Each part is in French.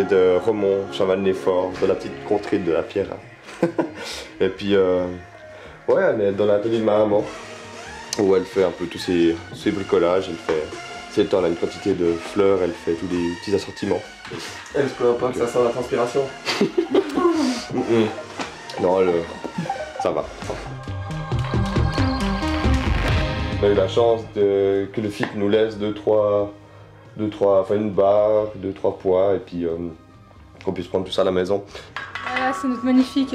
de Remont, Chavannes-les-Forts, de la petite contrée de la Pierre. Et puis, ouais, elle est dans l'atelier de ma maman, où elle fait un peu tous ses bricolages, elle fait... C'est le temps, elle a une quantité de fleurs, elle fait tous des petits assortiments. Elle se plaint pas que ça sent la transpiration. Non, ça va. On a eu la chance que le FIC nous laisse enfin une barre, 2-3 poids, et puis qu'on puisse prendre tout ça à la maison. Voilà, c'est notre magnifique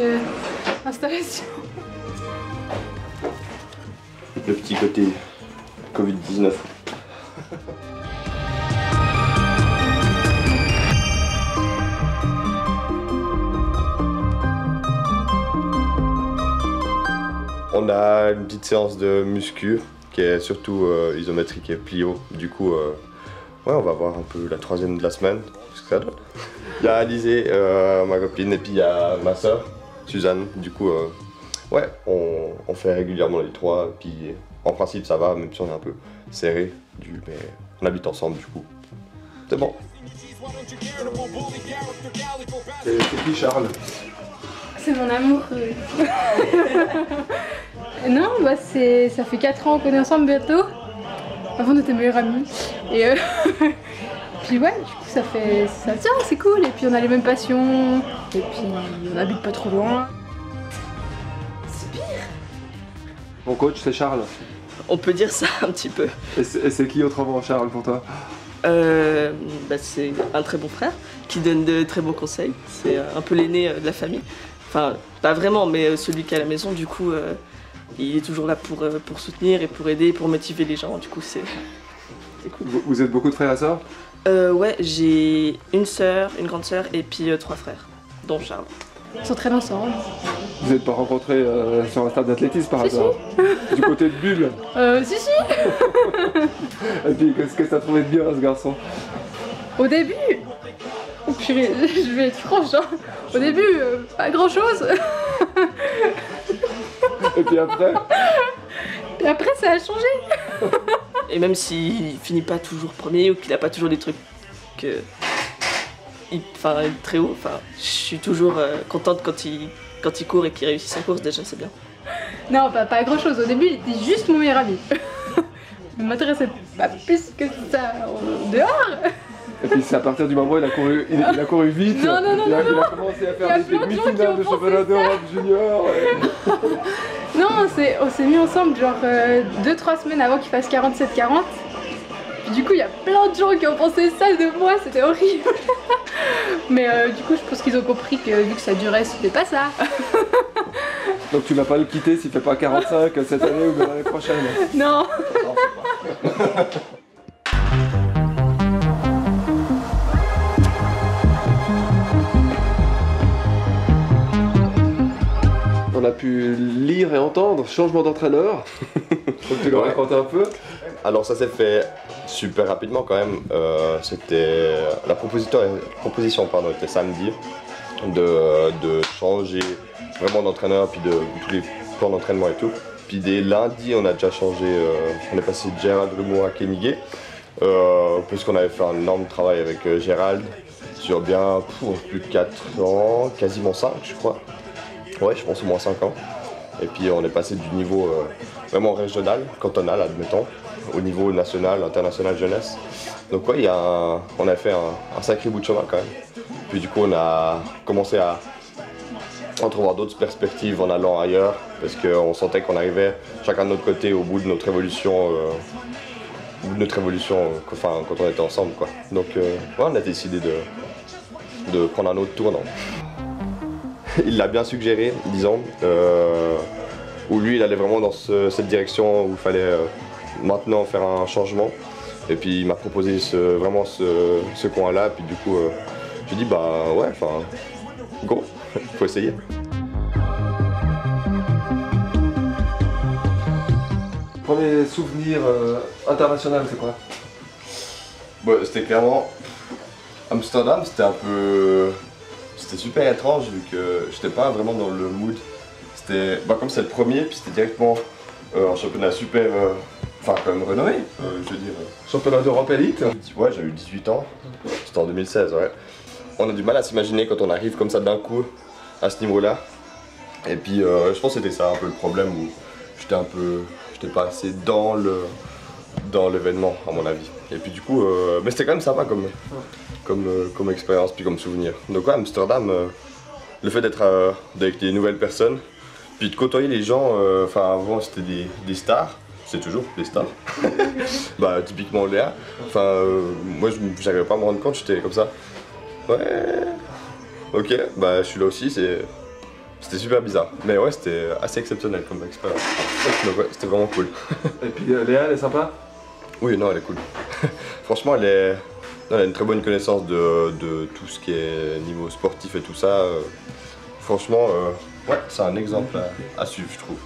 installation. Le petit côté Covid-19. On a une petite séance de muscu qui est surtout isométrique et plio. Du coup, ouais, on va voir un peu la troisième de la semaine, ce que ça donne. Il y a Alizé, ma copine, et puis il y a ma soeur, Suzanne. Du coup, ouais, on fait régulièrement les trois. Puis en principe, ça va, même si on est un peu serré, mais on habite ensemble, du coup. C'est bon. C'est qui Charles? C'est mon amour. Non, bah ça fait 4 ans qu'on est ensemble bientôt. Avant on était meilleurs amis. Et puis ouais, du coup ça tient, c'est cool. Et puis on a les mêmes passions. Et puis on habite pas trop loin. C'est pire. Mon coach c'est Charles. On peut dire ça un petit peu. Et c'est qui autrement Charles pour toi? Bah, c'est un très bon frère qui donne de très bons conseils. C'est un peu l'aîné de la famille. Enfin, pas vraiment, mais celui qui est à la maison, du coup, il est toujours là pour soutenir et pour aider, pour motiver les gens. Du coup, c'est cool. Vous êtes beaucoup de frères et sœurs? Ouais, j'ai une sœur, une grande sœur et puis 3 frères, dont Charles. On s'entraîne ensemble. Vous n'êtes pas rencontrés sur un stade d'athlétisme par hasard? Du côté de Bulle? Si. Et puis, qu'est-ce que t'as trouvé de bien, ce garçon? Au début, oh purée, je vais être franche, hein. Au début, pas grand chose. Et puis après? Et après, ça a changé. Et même s'il finit pas toujours premier ou qu'il a pas toujours des trucs que... Enfin, très haut, enfin, je suis toujours contente quand il court et qu'il réussit sa course, déjà c'est bien. Non, pas grand chose. Au début, il était juste mon meilleur ami. Il m'intéressait pas plus que ça dehors. Et puis c'est à partir du moment où il a couru vite. Non, il a commencé à faire des demi-finales de championnat d'Europe junior. Non, on s'est mis ensemble genre 2-3 semaines avant qu'il fasse 47-40. Puis du coup, il y a plein de gens qui ont pensé ça de moi, c'était horrible. Mais du coup, je pense qu'ils ont compris que vu que ça durait, c'était pas ça. Donc tu vas pas le quitter s'il fait pas 45 cette année ou l'année prochaine? Non. On a pu lire et entendre changement d'entraîneur. Faut que tu le racontes un peu. Alors ça s'est fait super rapidement quand même. C'était la proposition était samedi de changer vraiment d'entraîneur puis de tous les plans d'entraînement et tout. Puis dès lundi on a déjà changé, on est passé de Gérald Remont à Kenigué puisqu'on avait fait un énorme travail avec Gérald sur bien plus de 4 ans, quasiment 5 je crois. Ouais, je pense au moins 5 ans. Et puis on est passé du niveau vraiment régional, cantonal admettons, au niveau national, international jeunesse. Donc ouais, on a fait un sacré bout de chemin quand même. Puis du coup on a commencé à entrevoir d'autres perspectives en allant ailleurs, parce qu'on sentait qu'on arrivait chacun de notre côté au bout de notre évolution, quand on était ensemble quoi. Donc ouais, on a décidé de prendre un autre tournant. Il l'a bien suggéré, disons, où lui il allait vraiment dans cette direction où il fallait maintenant faire un changement. Et puis il m'a proposé vraiment ce coin-là, puis du coup j'ai dit bah ouais, enfin go, faut essayer. Premier souvenir international, c'est quoi? Bon, c'était clairement Amsterdam, c'était super étrange vu que j'étais pas vraiment dans le mood. C'était comme c'est le premier, puis c'était directement un championnat super, enfin quand même renommé, je veux dire. Championnat d'Europe élite? Ouais, j'ai eu 18 ans, c'était en 2016, ouais. on a du mal à s'imaginer quand on arrive comme ça d'un coup à ce niveau-là. Et puis je pense que c'était ça un peu le problème où j'étais pas assez dans l'événement à mon avis. Et puis du coup, mais c'était quand même sympa comme expérience puis comme souvenir. Donc ouais, Amsterdam, le fait d'être avec des nouvelles personnes, puis de côtoyer les gens, enfin avant c'était des stars. C'est toujours des stars. Bah typiquement Léa. Enfin moi j'arrivais pas à me rendre compte, j'étais comme ça. Ouais. Ok, bah je suis là aussi, c'était super bizarre. Mais ouais, c'était assez exceptionnel comme expérience. Donc ouais, c'était vraiment cool. Et puis Léa, elle est sympa? Oui, non, elle est cool. Franchement, elle a une très bonne connaissance de tout ce qui est niveau sportif et tout ça. Franchement, ouais, c'est un exemple à suivre, je trouve.